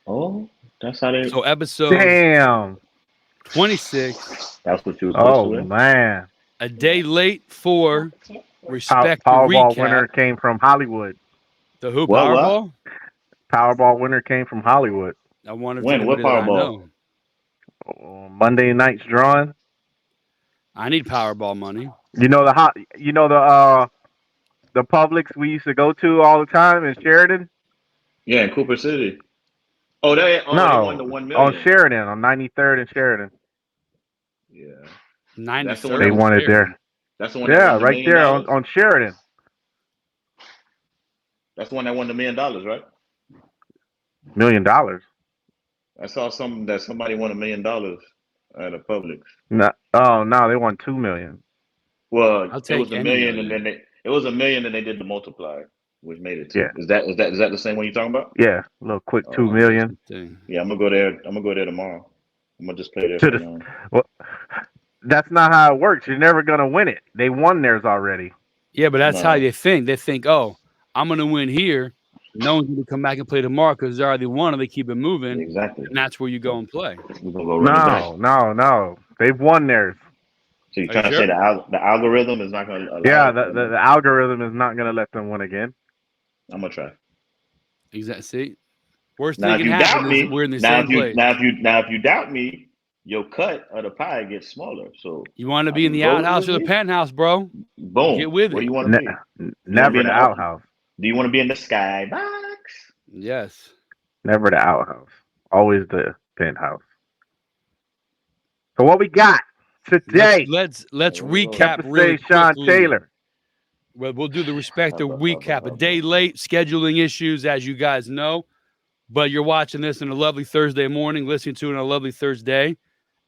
Oh, that's how they. So episode Damn. 26, That's what you was supposed to Oh win. man. a day late for respect the Powerball recap. winner came from Hollywood. The who What? What? Powerball? Powerball winner came from Hollywood. I wonder if it's When? What anybody that I Powerball? know. Monday night's drawing. I need Powerball money. You know the Publix we used to go to all the time in Sheridan. Yeah, in Cooper City. Oh, they won the No, 1 million. on Sheridan on 93rd and Sheridan. Yeah, that's the one 93rd They that and won it Sheridan. there. that's the one that Yeah, won the right million there dollars. on Sheridan. That's the one that won the $1 million, right? $1 million. I saw something that somebody won $1 million at a Publix. No, oh no, they won 2 million. Well, I'll it was take a any million, and million. then it was a million, and they did the multiplier, which made it two. Yeah, Is that the same one you're talking about? yeah, a little quick two Oh, okay. million. Thing. Yeah, I'm gonna go there. I'm gonna go there tomorrow. I'm gonna just play there To for the, now. well, that's not how it works. You're never gonna win it. They won theirs already. Yeah, but that's how No, they think. They think, oh, I'm going to win here. No one's going to come back and play tomorrow because they already won and they keep it moving. exactly. And that's where you go and play. We're gonna go run it back. No. They've won theirs. So you're Are you trying to say sure? the algorithm is not gonna Yeah, allow? the algorithm is not gonna let them win again. I'm gonna try. Exactly. See, worst Now, thing if can you happen doubt is me, we're in the same place. now if you doubt me, your cut of the pie gets smaller. So You want to I be in mean, the vote outhouse with or the me. penthouse, bro? Get Boom. with Where it. you want to Ne- be? You want to be Never in the the out? outhouse. Do you want to be in the skybox? Yes. Never the outhouse. Always the penthouse. So what we got today? Let's There we go. recap really Episode Sean quickly. Taylor. Well, we'll do the respect to Hubba, hubba, recap. A hubba. day late, scheduling issues, as you guys know. But you're watching this on a lovely Thursday morning, listening to it on a lovely Thursday.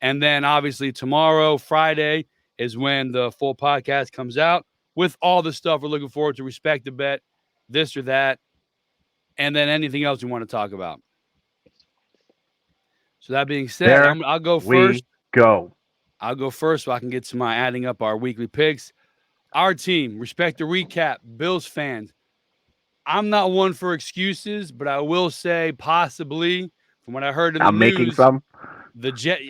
And then obviously tomorrow, Friday, is when the full podcast comes out with all the stuff we're looking forward to, respect the bet, this or that, and then anything else we want to talk about. So that being said, There I'll go we first. go. I'll go first so I can get to my adding up our weekly picks. Our team, respect the recap, Bills fans. I'm not one for excuses, but I will say possibly from what I heard in the I'm making news, some.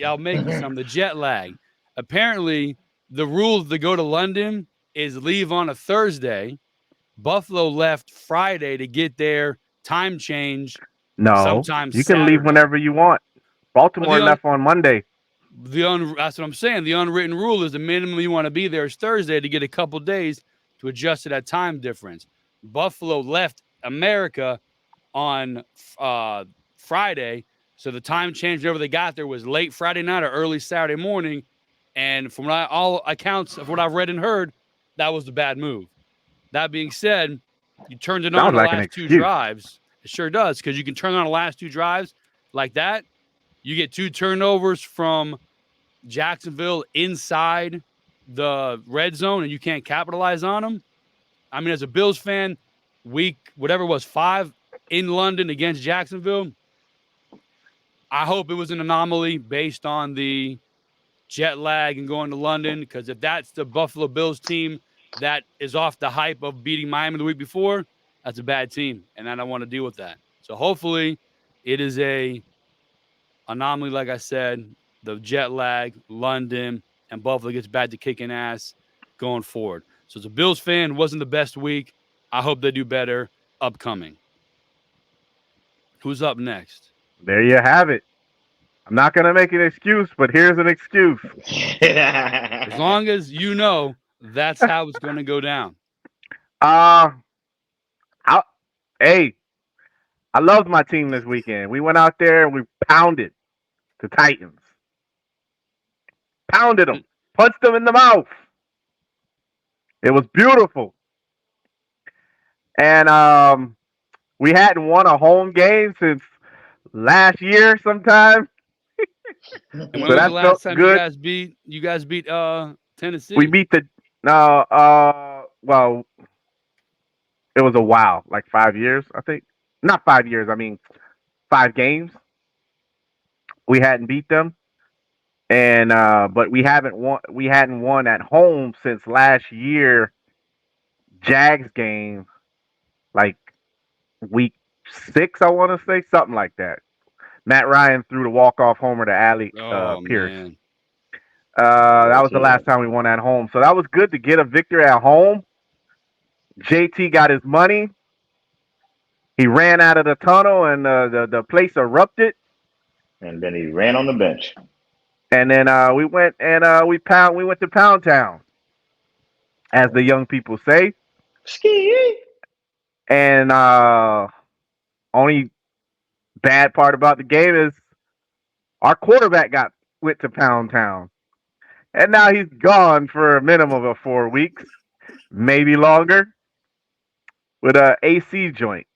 I'll make you some, the jet lag. Apparently, the rule to go to London is leave on a Thursday. Buffalo left Friday to get their time change No, sometime you can leave Saturday. whenever you want. Well, Baltimore left on Monday. that's what I'm saying. The unwritten rule is the minimum you want to be there is Thursday to get a couple days to adjust to that time difference. Buffalo left America on Friday, so the time change whenever they got there was late Friday night or early Saturday morning. And from all accounts of what I've read and heard, that was the bad move. That being said, you turned it on Sounds the like an last two excuse. drives. It sure does, because you can turn on the last two drives like that. You get two turnovers from Jacksonville inside the red zone, and you can't capitalize on them. I mean, as a Bills fan, week whatever it was 5 in London against Jacksonville, I hope it was an anomaly based on the jet lag and going to London, because if that's the Buffalo Bills team that is off the hype of beating Miami the week before, that's a bad team, and I don't want to deal with that. So hopefully it is a anomaly, like I said, the jet lag, London, and Buffalo gets back to kicking ass going forward. So as a Bills fan, wasn't the best week. I hope they do better upcoming. Who's up next? There you have it. I'm not gonna make an excuse, but here's an excuse. As long as you know that's how it's going to go down. Uh, I, hey, I loved my team this weekend. We went out there and we pounded the Titans. Pounded them. Punched them in the mouth. It was beautiful. And we hadn't won a home game since last year sometime. And So when was the that last felt time good. you guys beat Tennessee? We beat the well, it was a while, like 5 years, I think. Not 5 years, I mean 5 games. We hadn't beat them. And but we hadn't won at home since last year Jags game, like week 6, I wanna say, something like that. Matt Ryan threw the walk-off homer to Alec Oh Pierce. man. That was the last time we won at home. So that was good to get a victory at home. JT got his money. He ran out of the tunnel, and the place erupted. And then he ran on the bench. And then we went and we went to Pound Town, as the young people say. Ski. And only bad part about the game is our quarterback went to Pound Town, and now he's gone for a minimum of 4 weeks, maybe longer, with a AC joint.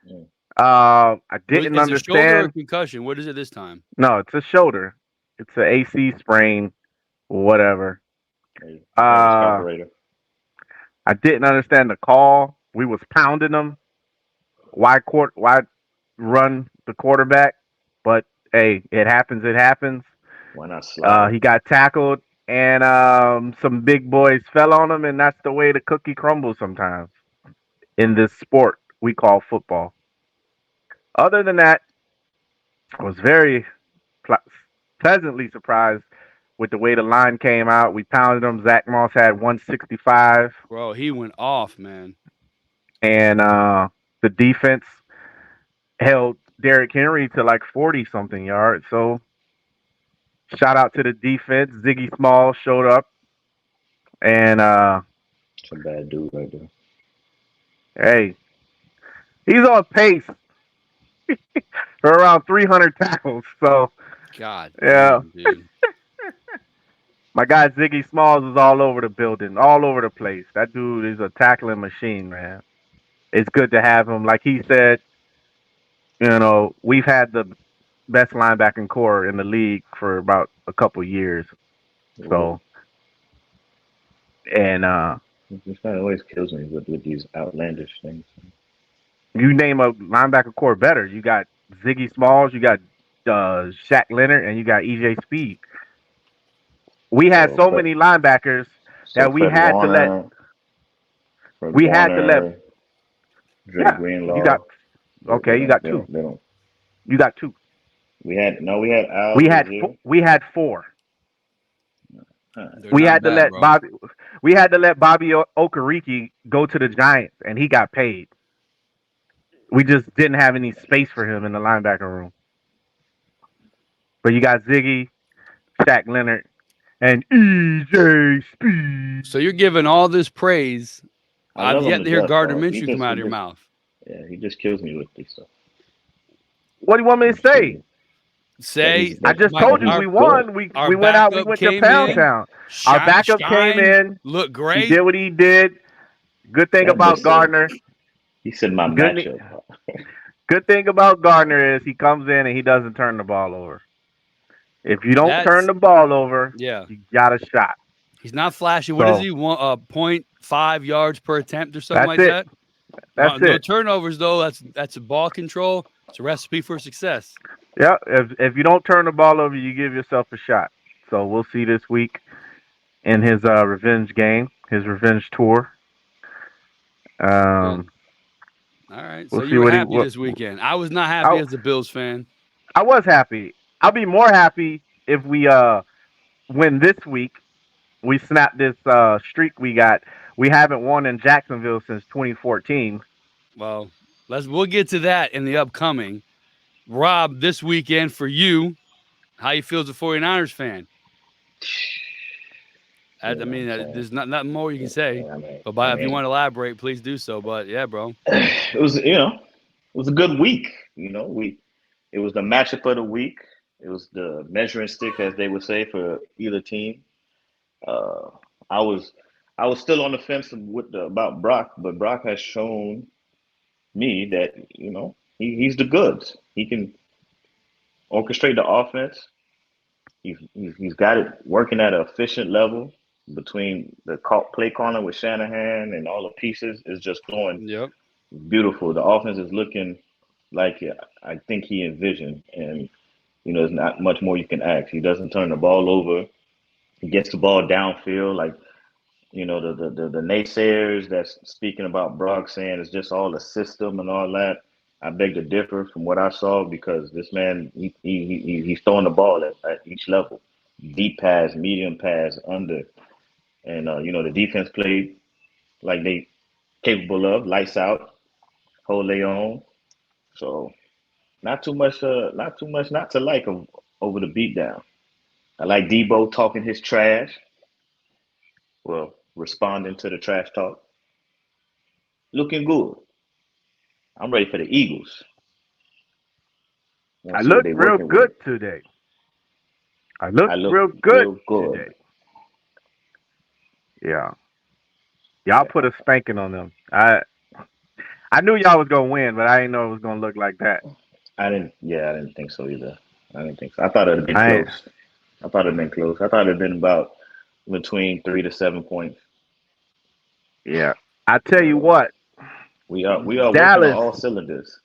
Mm. I didn't Is it shoulder or understand. concussion? What is it this time? No, it's a shoulder. It's an AC sprain, whatever. Hey, carburetor. I didn't understand the call. We was pounding them. Why run the quarterback? But hey, it happens. It happens. Why not slide? He got tackled, and some big boys fell on him, and that's the way the cookie crumbles sometimes in this sport we call football. Other than that, I was very pleasantly surprised with the way the line came out. We pounded them. Zach Moss had 165. Bro, he went off, man. And the defense held Derrick Henry to like 40-something yards. So shout out to the defense. Ziggy Small showed up. And It's a bad dude right there. Hey, he's on pace for around 300 tackles. So God. yeah. Damn, dude. My guy Ziggy Smalls is all over the building, all over the place. That dude is a tackling machine, man. It's good to have him. Like he said, we've had the best linebacking core in the league for about a couple years. So, and this guy always kills me with these outlandish things. you name a linebacker core better. You got Ziggy Smalls, you got Shaq Leonard, and you got EJ Speed. We had so many linebackers that we had to let. We had to let. Dre Greenlaw. You got two. They don't. You got two. We had Al. We had four. They're We not had to bad, let bro. Bobby. We had to let Bobby Okereke go to the Giants, and he got paid. We just didn't have any space for him in the linebacker room. But you got Ziggy, Shaq Leonard, and EJ Speed. So you're giving all this praise. I've yet to hear Gardner Minshew Minshew come out of your mouth. Yeah, he just kills me with this stuff. What do you want me to say? I just told you we won. We went out. We went to Pound Town. Our backup came in. Looked great. He did what he did. Good thing about Gardner. He said my matchup. Good thing about Gardner is he comes in and he doesn't turn the ball over. If you don't turn the ball over, you got a shot. He's not flashy. What is he? 0.5 yards per attempt or something like that? That's no it. turnovers though. That's a ball control. It's a recipe for success. Yeah. If you don't turn the ball over, you give yourself a shot. So we'll see this week in his revenge game, his revenge tour. All right. So you were happy this weekend. I was not happy as a Bills fan. I was happy. I'll be more happy if we win this week. We snap this streak we got. We haven't won in Jacksonville since 2014. Well, we'll get to that in the upcoming. Rob, this weekend for you, how you feel as a 49ers fan? There's nothing more you can say. But if you want to elaborate, please do so. But yeah, bro. It was a good week. It was the matchup of the week. It was the measuring stick, as they would say, for either team. I was still on the fence about Brock, but Brock has shown me that he's the goods. He can orchestrate the offense. He's got it working at an efficient level. Between the play calling with Shanahan and all the pieces is just flowing beautiful. The offense is looking like I think he envisioned, and there's not much more you can ask. He doesn't turn the ball over. He gets the ball downfield. Like the naysayers that's speaking about Brock saying it's just all the system and all that. I beg to differ from what I saw because this man he's throwing the ball at each level, deep pass, medium pass, under, and the defense played like they capable of, lights out, hold their own. So not too much not to like over the beatdown. I like Debo talking his trash, well, responding to the trash talk, looking good. I'm ready for the Eagles. Want I to see what looked they real working with. good today. I I looked look real good real good. today. Yeah. Y'all Yeah. put a spanking on them. I knew y'all was gonna win, but I didn't know it was gonna look like that. I didn't think so either. I didn't think so. I thought it'd have been I close. I thought it'd been close. I thought it'd been about between 3 to 7 points. yeah. I tell But you what, we are working on Dallas all cylinders.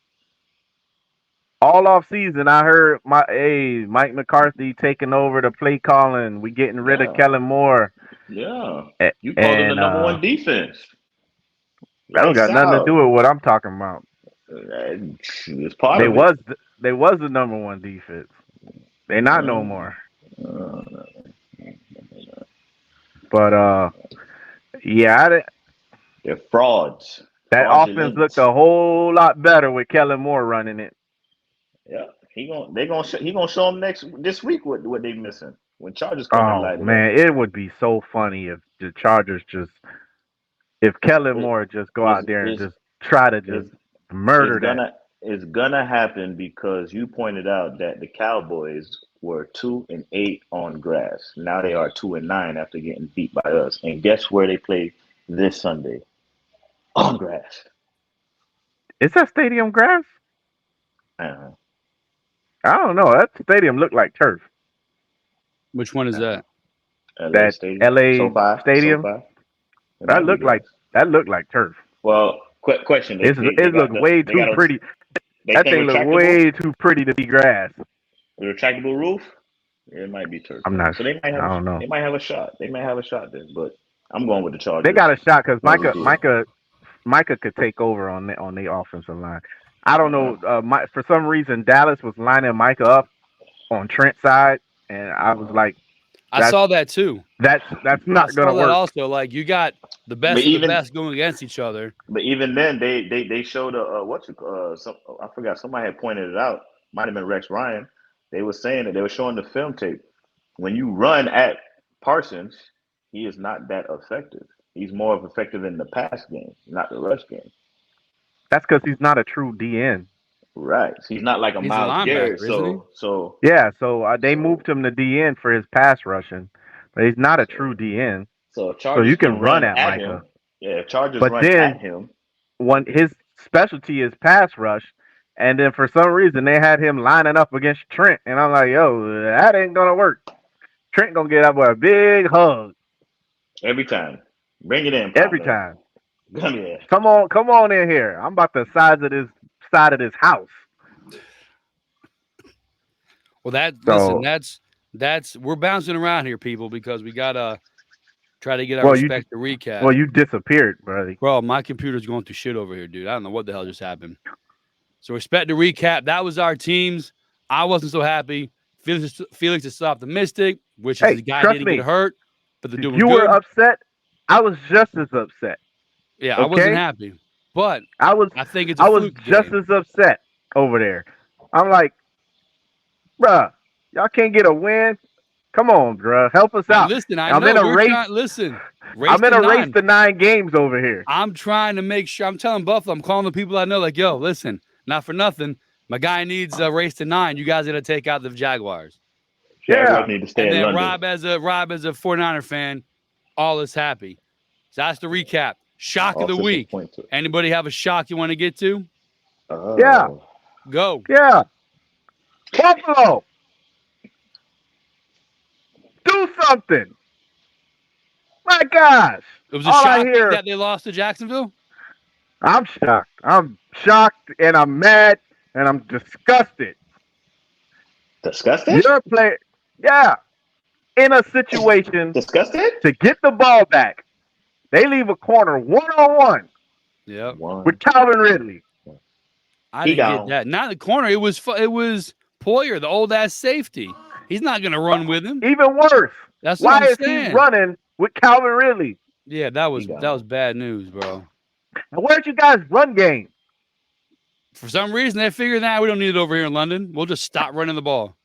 all off season. I heard Mike McCarthy taking over the play calling. We getting rid of Yeah, Kellen Moore, yeah. You called them the and number one defense. that don't Lights got nothing to out. do with what I'm talking about. It's part They of it. was they was the number one defense. They not no Uh, more. uh, But yeah, they're frauds, that offense fraudulent. looked a whole lot better with Kellen Moore running it. Yeah, he gonna show them this week what they missing when Chargers come and Oh light it up. man, it would be so funny if the Chargers if Kellen It Moore just go is out there and is just try to just is it's murder that. gonna it's gonna happen because you pointed out that the Cowboys were 2-8 on grass. Now they are 2-9 after getting beat by us. And guess where they play this Sunday? On grass. Is that stadium grass? Uh-huh. I don't know. That stadium looked like turf. Which one is Uh-huh. that? LA That Stadium, LA SoFi, stadium SoFi. It that might be looked like grass. turf. Well, question: they It got looked way they too got a pretty. they That think thing looked retractable way too pretty to be grass. retractable roof. It might be turf I'm then. not. So I don't know. they might have a shot. They might have a shot then. But I'm going with the They got Chargers a shot because as usual. Micah could take over on the offensive line. I don't Uh-huh. know. For some reason, Dallas was lining Micah up on Trent's side, and I was Uh-huh. like, I that's saw that too. that's I not gonna saw that work. also. Like you got the But best of the even best going against each other. but even then they showed I forgot somebody had pointed it out. Might have been Rex Ryan. They were saying that they were showing the film tape. When you run at Parsons, he is not that effective. He's more of effective in the pass game, not the rush game. That's because he's not a true DN. Right. So he's not like a He's a Miles Garrett. linebacker, isn't he? Yeah, so they So moved him to DN for his pass rushing, but he's not a true so DN. so if So you Chargers can can run run at at Micah, him, yeah, if Chargers but run at then him, when his specialty is pass rush, and then for some reason they had him lining up against Trent, and I'm like, yo, that ain't gonna work. Trent gonna get up with a big hug every time. Bring it in, every partner. time. Come here. Come on in here. I'm about the size of this side of this house. Well, listen, So, that's we're bouncing around here, people, because we gotta try to get our respect to recap. you disappeared, brother. Bro, my computer's going through shit over here, dude. I don't know what the hell just happened. So respect to recap. That was our teams. I wasn't so happy. Felix is so optimistic, which is Hey, the guy trust didn't get me. hurt, but they're If doing you were good. upset, I was just as upset. Yeah, Okay? I wasn't happy, but I was think it's a fluke just game. as upset over there. I'm like, bruh, y'all can't get a win. Come on, bruh, help us out. Listen, I I'm know in a we're race. trying. Listen, I'm in a race to 9 games over here. I'm trying to make sure. I'm telling Buffalo. I'm calling the people I know. Like, yo, listen, not for nothing. My guy needs a race to 9. You guys got to take out the Jaguars. Jaguars Yeah. need to stay And in then London. Rob as a 49er fan, all is happy. So that's the recap. Shock of the Also week. point to it. Anybody have a shock you want to get to? Yeah. Go. Yeah. Buffalo. Do something. My gosh. It was a All I shock hear, that they lost to Jacksonville? I'm shocked. I'm shocked and I'm mad and I'm disgusted. Disgusted? Your player, yeah, in a situation Disgusted? to get the ball back, they leave a corner 1-on-1 Yep. with Calvin Ridley. I He didn't get gone. that. Not in the corner. It was Poyer, the old ass safety. He's not gonna run with him. Even worse. That's what Why I'm is saying. he running with Calvin Ridley? Yeah, that was bad news, bro. And where's you guys' run game? For some reason, they figured that we don't need it over here in London. We'll just stop running the ball.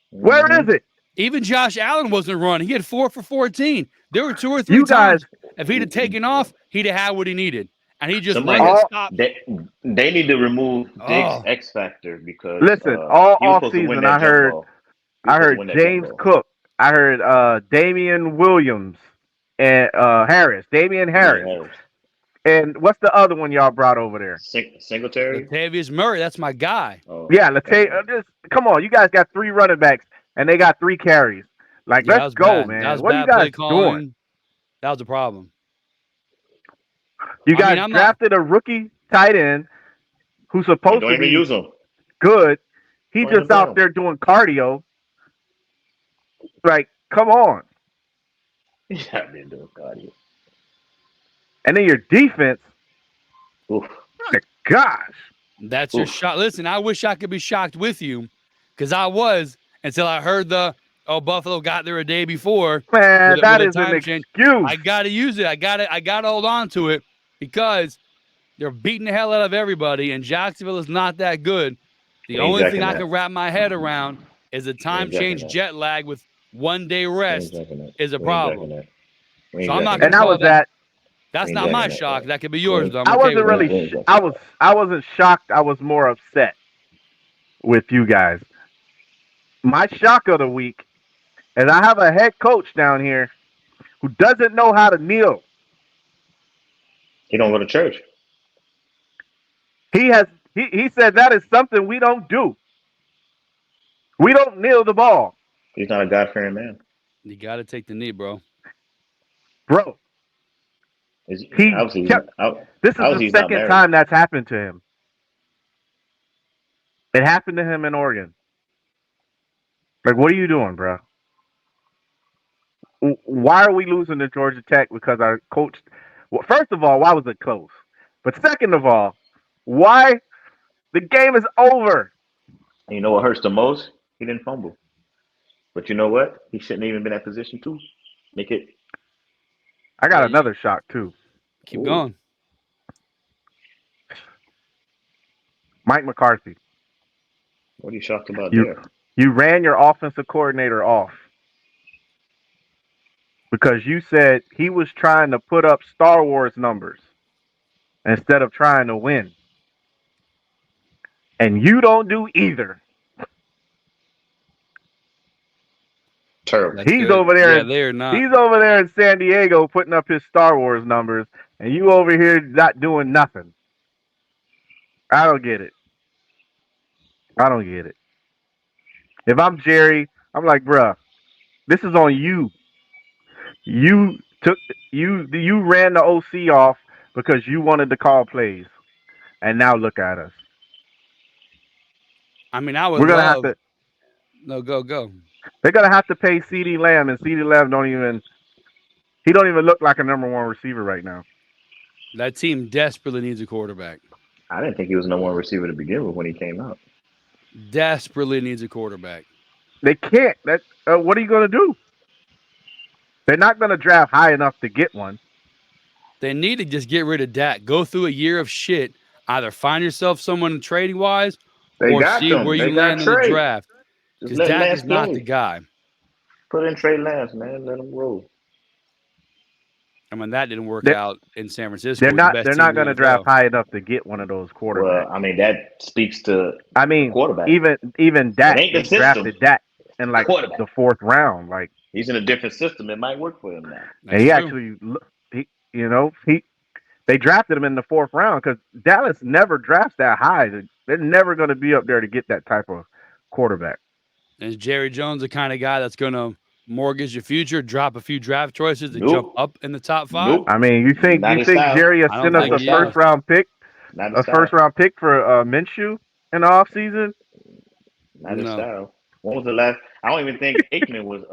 Where is it? Even Josh Allen wasn't running. He had 4 for 14. There were 2 or 3 You guys, times. If he'd have taken off, he'd have had what he needed. And he just Somebody- let it stop. They need to remove Diggs' X factor because listen, all he was supposed to win season that I heard jump ball. He was supposed to win that James jump ball. Cook, I heard Damian Williams and Harris. Yeah, And what's the other one y'all brought over there? Singletary. Latavius Murray, that's my guy. Oh, Yeah, just come on. You guys got 3 running backs and they got 3 carries. Like, Yeah, let's go, bad. man. That was What are you bad play guys calling. doing? That was a problem. You guys drafted a rookie tight end who's supposed don't to even be use him. good. He's Don't even just play out him. there doing cardio. Like, come on. Yeah, been doing cardio. And then your defense. Oof. My gosh. That's your shot. Listen, I wish I could be shocked with you because I was until I heard Buffalo got there a day before. Man, that is an excuse. I got to use it. I got to hold on to it because they're beating the hell out of everybody, and Jacksonville is not that good. The only thing I can wrap my head around is the time change jet lag with 1 day rest is a problem. So I'm not going to call that. That's not my shock. That could be yours, though. I wasn't really. I wasn't shocked. I was more upset with you guys. My shock of the week is I have a head coach down here who doesn't know how to kneel. He don't go to church. He said that is something we don't do. We don't kneel the ball. He's not a God-fearing man. You got to take the knee, bro. Bro. This is the second time that's happened to him. It happened to him in Oregon. Like, what are you doing, bro? Why are we losing to Georgia Tech? Because our coach. Well, first of all, why was it close? But second of all, why the game is over? And you know what hurts the most? He didn't fumble. But you know what? He shouldn't even been in that position to make it. I got another shock too. Keep going. Mike McCarthy. What are you shocked about there? You ran your offensive coordinator off because you said he was trying to put up Star Wars numbers instead of trying to win. And you don't do either. Terrible. He's over there. Yeah, they're not. He's over there in San Diego putting up his Star Wars numbers, and you over here not doing nothing. I don't get it. If I'm Jerry, I'm like, bruh, this is on you. You ran the OC off because you wanted to call plays, and now look at us. I mean, I would. We're gonna have to. No, go. They're gonna have to pay CeeDee Lamb, and CeeDee Lamb don't even look like a number 1 receiver right now. That team desperately needs a quarterback. I didn't think he was no one receiver to begin with when he came out. Desperately needs a quarterback. They can't. What are you gonna do? They're not gonna draft high enough to get one. They need to just get rid of Dak. Go through a year of shit. Either find yourself someone trading wise, or see where you land in the draft. Because Dak is not the guy. Put in Trey Lance, man. Let him roll. I mean, that didn't work out in San Francisco. They're not going to draft high enough to get one of those quarterbacks. Well, I mean, that speaks to quarterback. Even Dak, they drafted Dak in like the 4th round. Like, he's in a different system. It might work for him now. And he actually, they drafted him in the 4th round because Dallas never drafts that high. They're never going to be up there to get that type of quarterback. Is Jerry Jones the kind of guy that's going to mortgage your future, drop a few draft choices to jump up in the top 5? Nope. I mean, you think Jerry has sent us a first-round pick? A first-round pick for Minshew in the offseason? Not his style. When was the last? I don't even think Aikman was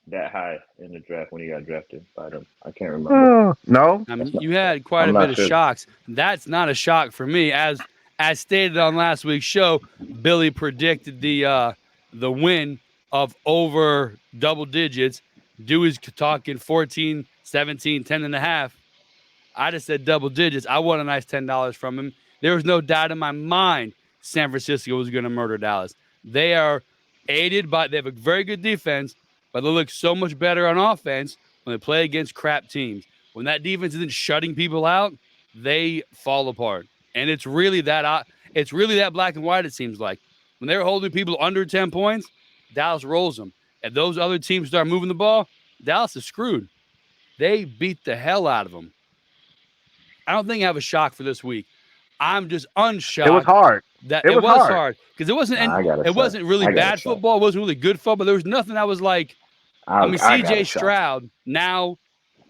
that high in the draft when he got drafted by them. I can't remember. No. I mean, you had quite a bit of shocks. That's not a shock for me. As as stated on last week's show, Billy predicted the win of over double digits. Dewey's talking 14, 17, 10 and a half. I just said double digits. I won a nice $10 from him. There was no doubt in my mind San Francisco was going to murder Dallas. They are aided by, they have a very good defense, but they look so much better on offense when they play against crap teams. When that defense isn't shutting people out, they fall apart. And it's really that black and white, it seems like. When they're holding people under 10 points, Dallas rolls them. If those other teams start moving the ball, Dallas is screwed. They beat the hell out of them. I don't think I have a shock for this week. I'm just unshocked. It was hard. It was hard because it wasn't really bad football. It wasn't really good football. There was nothing I was like. CJ Stroud now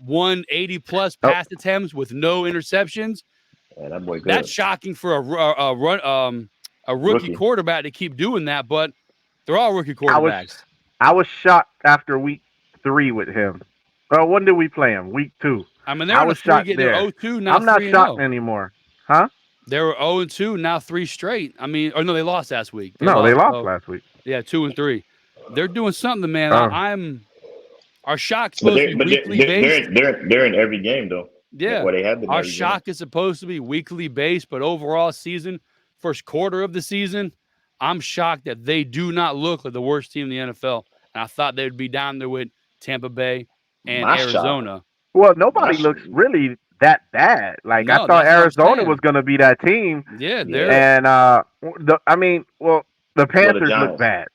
won 80+ pass attempts with no interceptions. Yeah, that boy good. That's shocking for a rookie quarterback to keep doing that, but they're all rookie quarterbacks. I was shocked after week 3 with him. When did we play him? Week 2. I mean, they're 0-2, now I'm not 3-0. shocked anymore. Huh? They were 0-2, now 3 straight. I mean, or no, they lost last week. They lost last week. Yeah, 2-3. They're doing something, man. Our shock's supposed to be weekly based. They're in every game though. Yeah. What they have been. Our shock is supposed to be weekly based, but overall season, first quarter of the season, I'm shocked that they do not look like the worst team in the NFL. And I thought they would be down there with Tampa Bay and Arizona. Well, nobody looks really that bad. Like I thought Arizona was going to be that team. Yeah, the Panthers look bad.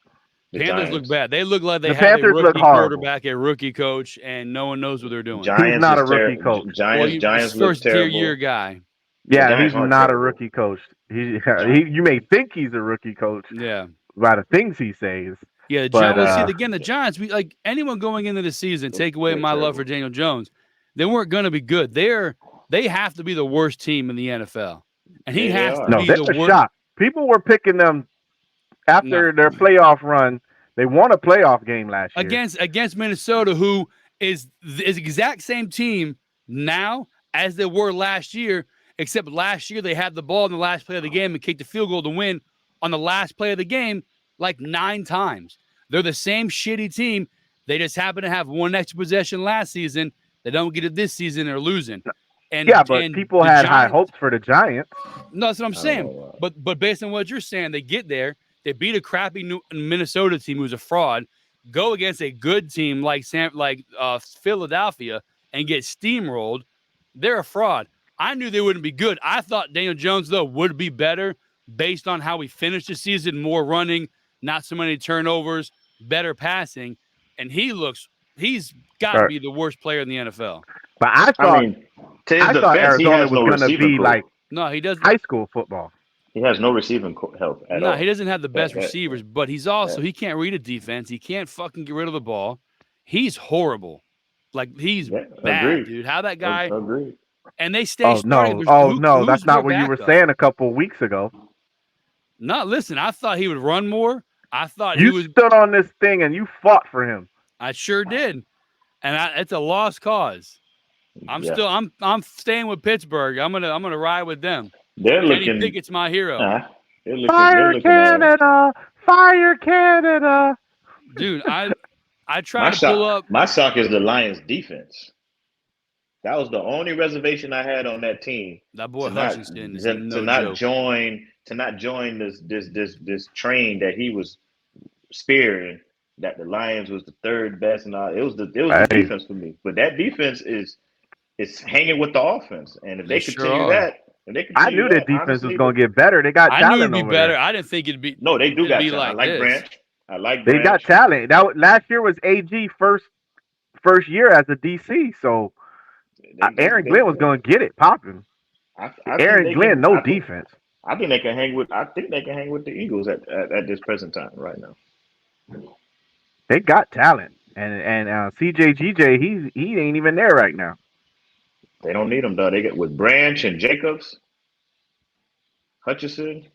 Panthers look bad. They look like they have a rookie quarterback, a rookie coach, and no one knows what they're doing. He's not a rookie coach. Giants first tier year guy. Yeah, he's not a rookie coach. You may think he's a rookie coach. Yeah, by the things he says. Yeah, the Giants. We like anyone going into the season. Take away my love for Daniel Jones, they weren't going to be good. They have to be the worst team in the NFL, and he has to be the worst. Shock. People were picking them after their playoff run. They won a playoff game last year against Minnesota, who is the exact same team now as they were last year. Except last year they had the ball in the last play of the game and kicked the field goal to win on the last play of the game like 9 times. They're the same shitty team. They just happen to have one extra possession last season. They don't get it this season. They're losing. But people had high hopes for the Giants. No, that's what I'm saying. But based on what you're saying, they get there. They beat a crappy Minnesota team who's a fraud. Go against a good team like Philadelphia and get steamrolled. They're a fraud. I knew they wouldn't be good. I thought Daniel Jones, though, would be better based on how we finished the season, more running, not so many turnovers, better passing. And he's got to be the worst player in the NFL. But I thought Arizona was going to be like he doesn't. High school football. He has no receiving help at all. No, he doesn't have the best receivers, but he's also he can't read a defense. He can't fucking get rid of the ball. He's horrible. Like he's bad, dude. How that guy Agreed. And they stay starting. That's not what you were saying a couple of weeks ago. No, listen, I thought he would run more. I thought you stood on this thing and you fought for him. I sure did. And it's a lost cause. I'm staying with Pittsburgh. I'm gonna ride with them. They're looking. Kenny Pickett's my hero. Fire Canada! Fire Canada! Dude, I tried to pull up. My shock is the Lions' defense. That was the only reservation I had on that team. That boy Hutchinson is not join this train that he was spearing. That the Lions was the third best, and it was the defense for me. But that defense is hanging with the offense, and if they continue that. I knew that defense was going to get better. They got talent. I knew it'd be better. There. I didn't think it'd be. No, they do got talent. Like I like Branch. They got talent. Last year was AG first year as a DC, so Aaron Glenn was going to get it popping. Aaron Glenn, defense. I think they can hang with. I think they can hang with the Eagles at this present time right now. They got talent, and CJ he ain't even there right now. They don't need them though. They get with Branch and Jacobs, Hutchinson.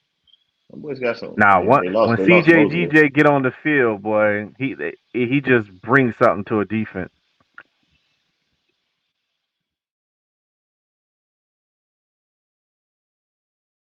Them boys got some. Now, when CJ get on the field, boy, he just brings something to a defense.